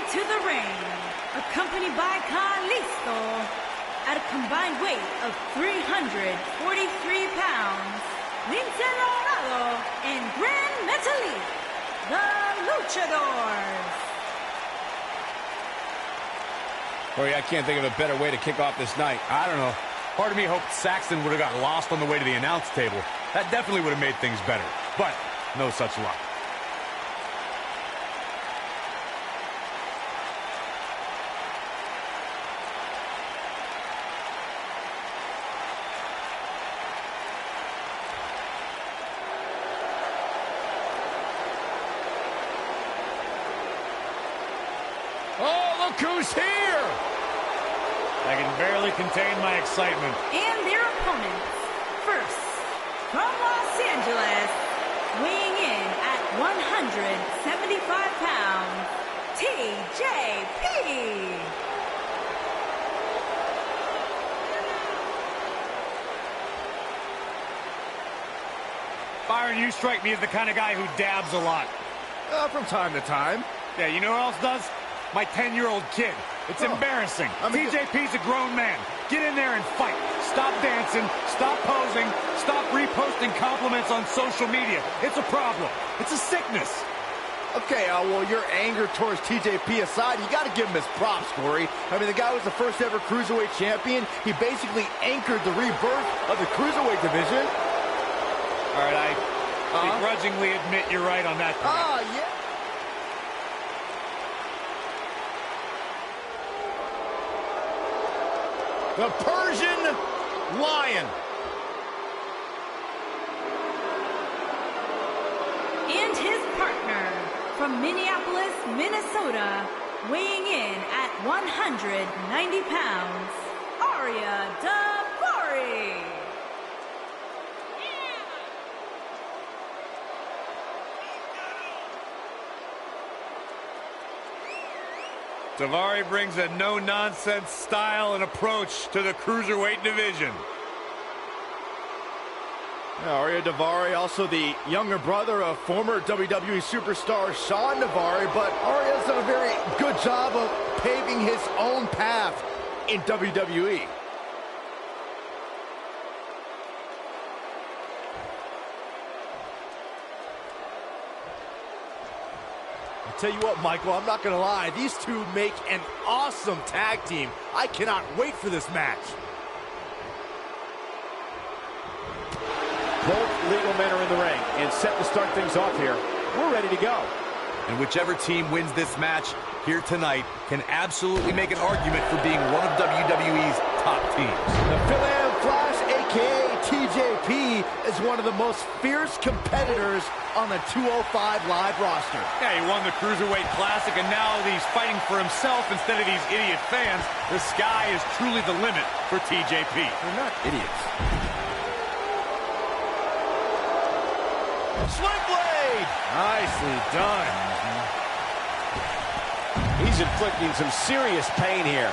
into the ring, accompanied by Kalisto, at a combined weight of 343 pounds, Lince Dorado and Gran Metalik, the Luchadors. Corey, I can't think of a better way to kick off this night. I don't know. Part of me hoped Saxton would have got lost on the way to the announce table. That definitely would have made things better. But no such luck. Oh, look who's here! I can barely contain my excitement. And their opponents, first, from Los Angeles, weighing in at 175 pounds, TJP. Byron, you strike me as the kind of guy who dabs a lot. From time to time. Yeah, you know who else does? My 10-year-old kid. It's embarrassing. TJP's a grown man. Get in there and fight. Stop dancing. Stop posing. Stop reposting compliments on social media. It's a problem. It's a sickness. Okay, well, your anger towards TJP aside, you got to give him his props, Corey. I mean, the guy was the first ever Cruiserweight champion. He basically anchored the rebirth of the Cruiserweight division. All right, I begrudgingly admit you're right on that point. Yeah. The Persian Lion. And his partner, from Minneapolis, Minnesota, weighing in at 190 pounds, Ariya Daivari. Daivari brings a no-nonsense style and approach to the Cruiserweight division. Ariya Daivari, also the younger brother of former WWE superstar Shawn Daivari, but Ariya's done a very good job of paving his own path in WWE. Tell you what, Michael, I'm not gonna lie, these two make an awesome tag team. I cannot wait for this match. Both legal men are in the ring and set to start things off here. We're ready to go. And whichever team wins this match here tonight can absolutely make an argument for being one of WWE's top teams. The Phil Flash, a.k.a. TJP, is one of the most fierce competitors on the 205 Live roster. Yeah, he won the Cruiserweight Classic, and now he's fighting for himself instead of these idiot fans. The sky is truly the limit for TJP. They're not idiots. Sling blade! Nicely done. He's inflicting some serious pain here.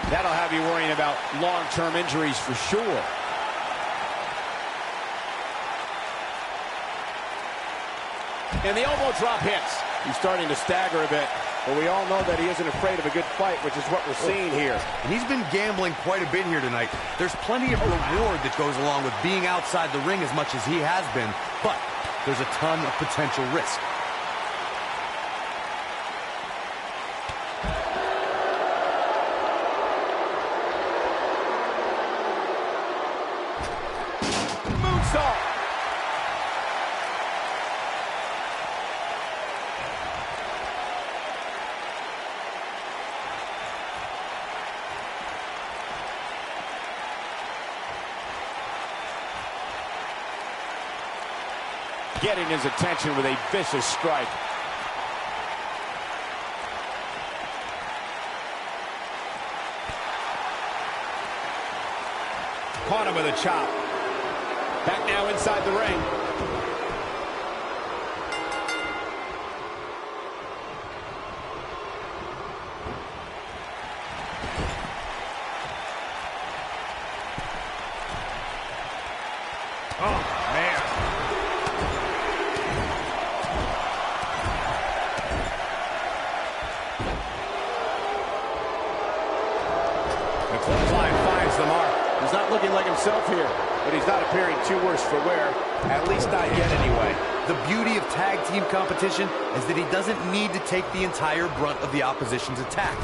That'll have you worrying about long-term injuries for sure. And the elbow drop hits. He's starting to stagger a bit, but we all know that he isn't afraid of a good fight, which is what we're seeing here. And he's been gambling quite a bit here tonight. There's plenty of reward that goes along with being outside the ring as much as he has been, but there's a ton of potential risk. Getting his attention with a vicious strike. Caught him with a chop. Back now inside the ring. looking like himself here, but he's not appearing too worse for wear, at least not yet anyway. The beauty of tag team competition is that he doesn't need to take the entire brunt of the opposition's attack,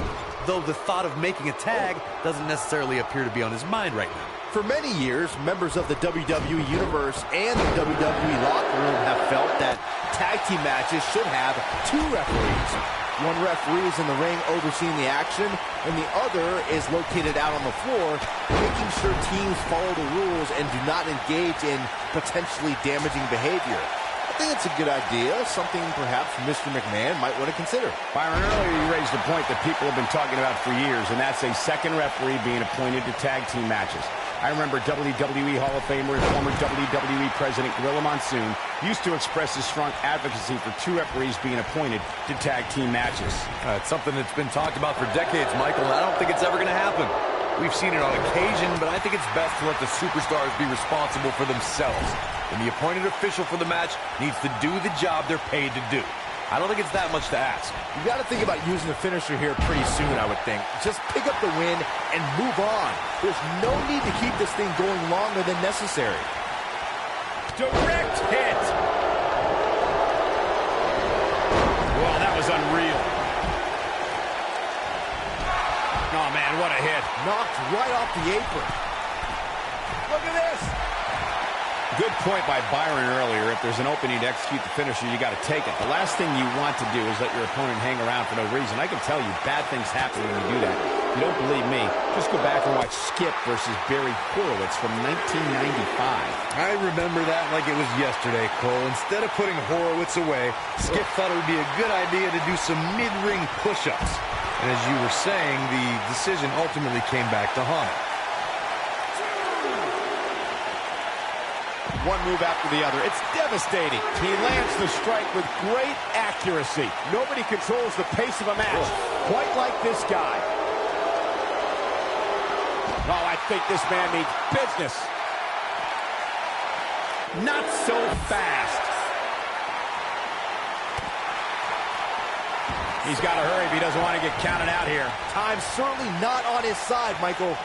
though the thought of making a tag doesn't necessarily appear to be on his mind right now. For many years, members of the WWE Universe and the WWE locker room have felt that tag team matches should have two referees. One referee is in the ring overseeing the action, and the other is located out on the floor, making sure teams follow the rules and do not engage in potentially damaging behavior. I think it's a good idea, something perhaps Mr. McMahon might want to consider. Byron, earlier you raised a point that people have been talking about for years, and that's a second referee being appointed to tag team matches. I remember WWE Hall of Famer and former WWE President Gorilla Monsoon used to express his strong advocacy for two referees being appointed to tag team matches. It's something that's been talked about for decades, Michael, and I don't think it's ever going to happen. We've seen it on occasion, but I think it's best to let the superstars be responsible for themselves. And the appointed official for the match needs to do the job they're paid to do. I don't think it's that much to ask. You got to think about using the finisher here pretty soon, I would think. Just pick up the win and move on. There's no need to keep this thing going longer than necessary. Direct hit. Well, that was unreal. Oh, man, what a hit. Knocked right off the apron. Look at this. Good point by Byron earlier. If there's an opening to execute the finisher, you got to take it. The last thing you want to do is let your opponent hang around for no reason. I can tell you bad things happen when you do that. If you don't believe me, just go back and watch Skip versus Barry Horowitz from 1995. I remember that like it was yesterday, Cole. Instead of putting Horowitz away, Skip thought it would be a good idea to do some mid-ring push-ups. And as you were saying, the decision ultimately came back to haunt him. One move after the other. It's devastating. He lands the strike with great accuracy. Nobody controls the pace of a match quite like this guy. Oh, I think this man means business. Not so fast. He's got to hurry if he doesn't want to get counted out here. Time's certainly not on his side, Michael.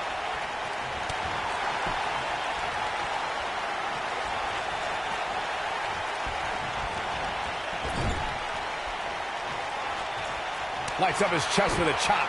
Lights up his chest with a chop.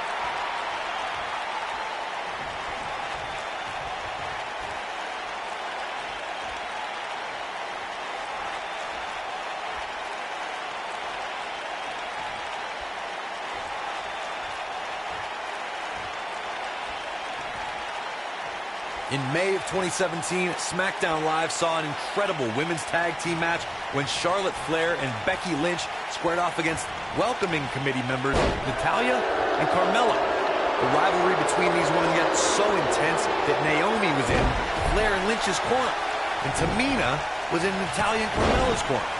In May of 2017, SmackDown Live saw an incredible women's tag team match when Charlotte Flair and Becky Lynch squared off against welcoming committee members Natalya and Carmella. The rivalry between these women got so intense that Naomi was in Flair and Lynch's corner, and Tamina was in Natalya and Carmella's corner.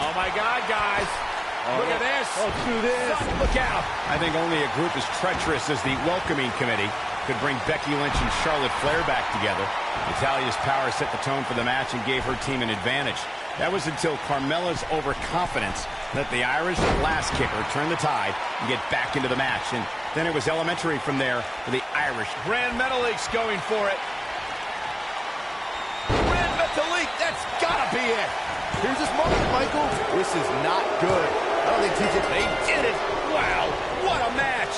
Oh my God, guys. Look at this. Oh, do this. Look out. I think only a group as treacherous as the welcoming committee could bring Becky Lynch and Charlotte Flair back together. Natalya's power set the tone for the match and gave her team an advantage. That was until Carmella's overconfidence let the Irish glass kicker turn the tide and get back into the match. And then it was elementary from there for the Irish. Gran Metalik's going for it. Gran Metalik, that's gotta be it. Here's his moment, Michael. This is not good. I don't think TJP... They did it. Wow, what a match.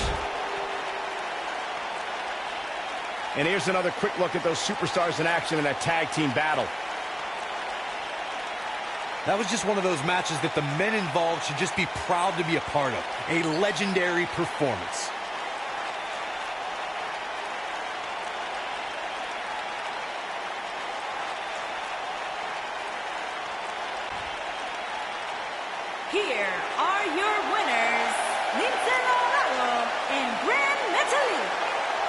And here's another quick look at those superstars in action in that tag team battle. That was just one of those matches that the men involved should just be proud to be a part of. A legendary performance. Here are your winners, Lince and Gran Metalik,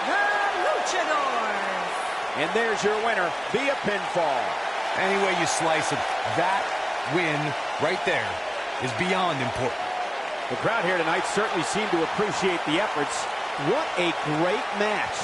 the Luchadors. And there's your winner via pinfall. Any way you slice it, that win right there is beyond important. The crowd here tonight certainly seemed to appreciate the efforts. What a great match.